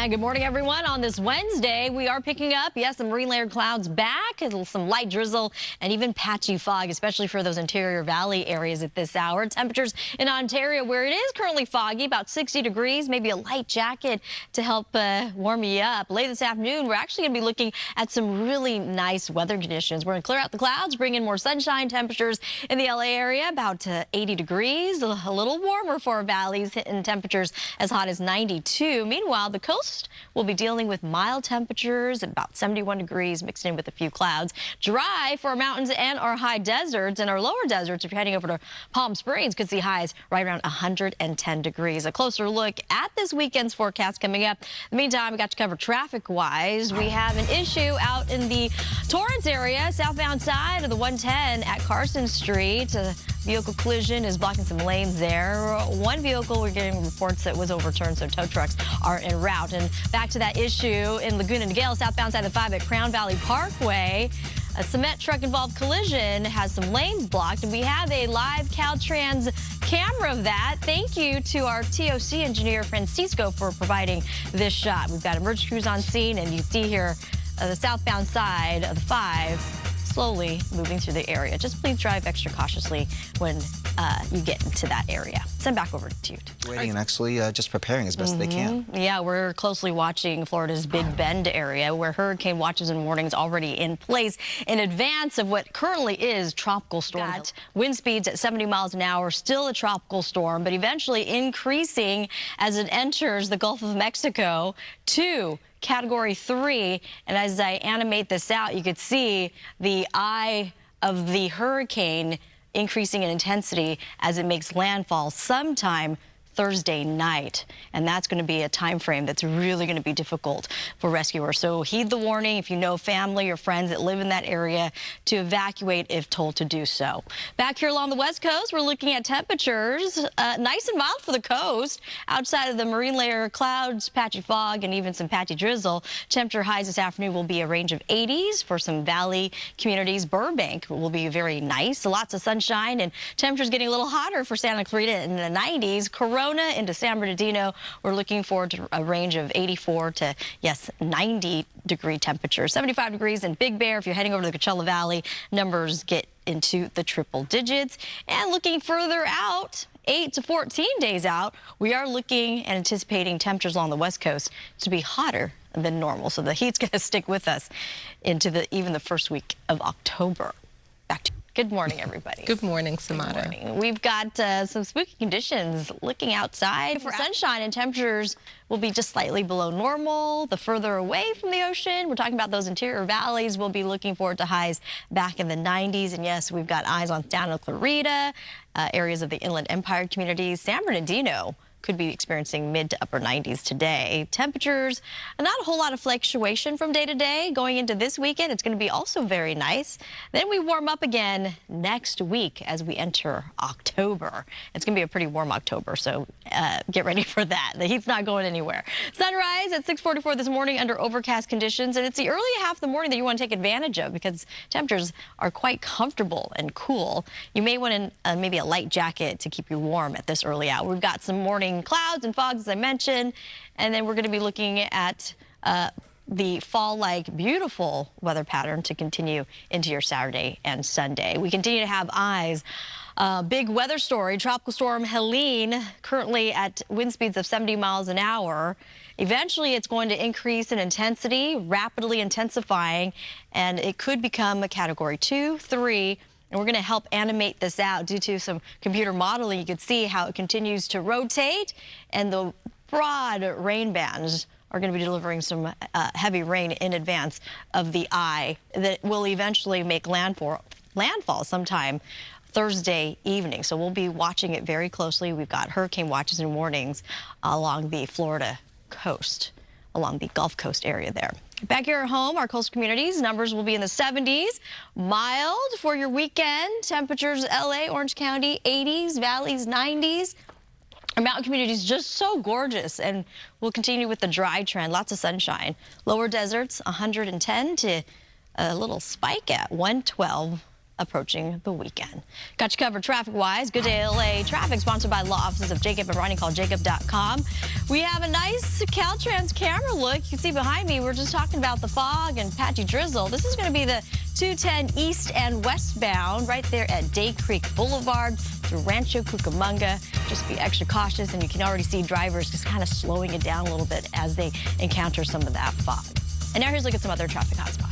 And good morning, everyone. On this Wednesday, we are picking up, yes, some marine layer clouds back, some light drizzle, and even patchy fog, especially for those interior valley areas at this hour. Temperatures in Ontario, where it is currently foggy, about 60 degrees, maybe a light jacket to help warm you up. Later this afternoon, we're actually going to be looking at some really nice weather conditions. We're going to clear out the clouds, bring in more sunshine. Temperatures in the LA area about 80 degrees, a little warmer for our valleys, hitting temperatures as hot as 92. Meanwhile, the coast will be dealing with mild temperatures at about 71 degrees, mixed in with a few clouds. Dry for our mountains and our high deserts. And our lower deserts, if you're heading over to Palm Springs, could see highs right around 110 degrees. A closer look at this weekend's forecast coming up. In the meantime, we got to cover traffic-wise. We have an issue out in the Torrance area, southbound side of the 110 at Carson Street. A vehicle collision is blocking some lanes there. One vehicle, we're getting reports that was overturned, so tow trucks are en route. And back to that issue in Laguna Niguel, southbound side of the 5 at Crown Valley Parkway. A cement truck-involved collision has some lanes blocked, and we have a live Caltrans camera of that. Thank you to our TOC engineer, Francisco, for providing this shot. We've got emergency crews on scene, and you see here the southbound side of the 5 slowly moving through the area. Just please drive extra cautiously when you get into that area. Send back over to you. Waiting and actually just preparing as best they can. Yeah, we're closely watching Florida's Big Bend area, where hurricane watches and warnings already in place in advance of what currently is tropical storm. Got wind speeds at 70 miles an hour, still a tropical storm, but eventually increasing as it enters the Gulf of Mexico to Category 3, and as I animate this out, you could see the eye of the hurricane increasing in intensity as it makes landfall sometime Thursday night, and that's going to be a time frame that's really going to be difficult for rescuers. So heed the warning if you know family or friends that live in that area to evacuate if told to do so. Back here along the west coast, we're looking at temperatures nice and mild for the coast. Outside of the marine layer clouds, patchy fog, and even some patchy drizzle, temperature highs this afternoon will be a range of 80s for some valley communities. Burbank will be very nice, lots of sunshine, and temperatures getting a little hotter for Santa Clarita in the 90s. Corona into San Bernardino, we're looking forward to a range of 84 to, yes, 90 degree temperatures. 75 degrees in Big Bear. If you're heading over to the Coachella Valley, numbers get into the triple digits. And looking further out, 8 to 14 days out, we are looking and anticipating temperatures along the west coast to be hotter than normal. So the heat's going to stick with us into even the first week of October. Back to you. Good morning, everybody. Good morning, Soumada. Good morning. We've got some spooky conditions looking outside for sunshine, and temperatures will be just slightly below normal. The further away from the ocean, we're talking about those interior valleys, we'll be looking forward to highs back in the 90s. And yes, we've got eyes on Santa Clarita, areas of the Inland Empire communities. San Bernardino could be experiencing mid to upper 90s today. Temperatures, not a whole lot of fluctuation from day to day. Going into this weekend, it's going to be also very nice. Then we warm up again next week as we enter October. It's going to be a pretty warm October, so get ready for that. The heat's not going anywhere. Sunrise at 6:44 this morning under overcast conditions, and it's the early half of the morning that you want to take advantage of because temperatures are quite comfortable and cool. You may want maybe a light jacket to keep you warm at this early hour. We've got some morning clouds and fogs, as I mentioned, and then we're going to be looking at the fall-like beautiful weather pattern to continue into your Saturday and Sunday. We continue to have eyes. Big weather story, Tropical Storm Helene, currently at wind speeds of 70 miles an hour. Eventually, it's going to increase in intensity, rapidly intensifying, and it could become a Category 2, 3, and we're going to help animate this out due to some computer modeling. You can see how it continues to rotate, and the broad rain bands are going to be delivering some heavy rain in advance of the eye that will eventually make landfall sometime Thursday evening. So we'll be watching it very closely. We've got hurricane watches and warnings along the Florida coast, along the Gulf Coast area there. Back here at home, our coastal communities, numbers will be in the 70s. Mild for your weekend. Temperatures, LA, Orange County, 80s, valleys, 90s. Our mountain communities just so gorgeous, and we'll continue with the dry trend. Lots of sunshine. Lower deserts, 110 to a little spike at 112 approaching the weekend. Got you covered traffic-wise. Good Day LA traffic sponsored by law offices of Jacob and Ronnie. Call jacob.com. We have a nice Caltrans camera look. You can see behind me, we're just talking about the fog and patchy drizzle. This is going to be the 210 east and westbound right there at Day Creek Boulevard through Rancho Cucamonga. Just be extra cautious, and you can already see drivers just kind of slowing it down a little bit as they encounter some of that fog. And now here's a look at some other traffic hotspots.